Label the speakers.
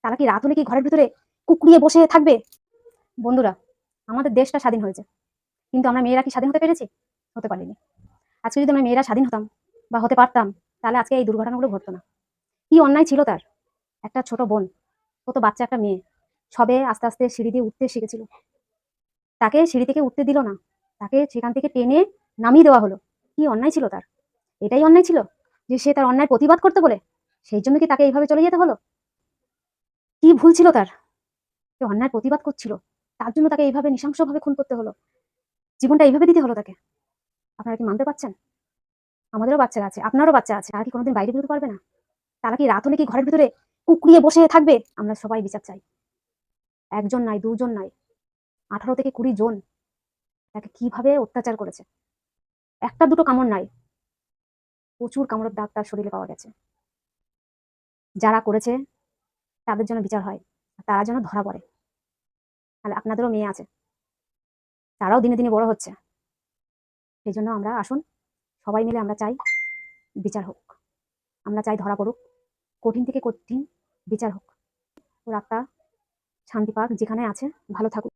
Speaker 1: তারা কি রাত হলে কি ঘরের ভিতরে কুঁকড়িয়ে বসে থাকবে? বন্ধুরা, আমাদের দেশটা স্বাধীন হয়েছে, কিন্তু আমরা মেয়েরা কি স্বাধীন হতে পেরেছি? হতে পারিনি। আজকে যদি আমরা মেয়েরা স্বাধীন হতাম বা হতে পারতাম, তাহলে আজকে এই দুর্ঘটনাগুলো ঘটতো না। কি অন্যায় ছিল তার! একটা ছোট বোন, কত বাচ্চা একটা মেয়ে, সবে আস্তে আস্তে সিঁড়ি দিয়ে উঠতে শিখেছিল, তাকে সিঁড়ি থেকে উঠতে দিল না, তাকে সেখান থেকে টেনে নামিয়ে দেওয়া হলো। কি অন্যায় ছিল তার! এটাই অন্যায় ছিল যে সে তার অন্যায় প্রতিবাদ করতে বলে, সেই জন্য কি তাকে এইভাবে চলে যেতে হলো? কি ভুল ছিল তার? সে অন্যায় প্রতিবাদ করছিল, তার জন্য তাকে এইভাবে নৃশংসভাবে খুন করতে হলো, জীবনটা এইভাবে দিতে হলো তাকে? আপনারা কি মানতে পারছেন? আমাদেরও বাচ্চারা আছে, আপনারও বাচ্চা আছে, আর কি কোনোদিন বাইরে বেরোতে পারবে না? তারা কি রাত হলে কি ঘরের ভিতরে কুঁকড়িয়ে বসে থাকবে? আমরা সবাই বিচার চাই। একজন নাই, দুজন নাই, 18 থেকে 20 জন তাকে কিভাবে অত্যাচার করেছে। একটা দুটো কামড় নাই, প্রচুর কামড়ের দাগ তার শরীরে পাওয়া গেছে। যারা করেছে তাদের জন্য বিচার হয়, তারা যেন ধরা পড়ে। তাহলে আপনাদেরও মেয়ে আছে, তারাও দিনে দিনে বড় হচ্ছে। সেই জন্য আমরা আসুন, সবাই মিলে আমরা চাই বিচার হোক, আমরা চাই ধরা পড়ুক, কঠিন থেকে কঠিন বিচার হোক, ওর আত্মা শান্তি পাক, যেখানে আছে ভালো থাকুক।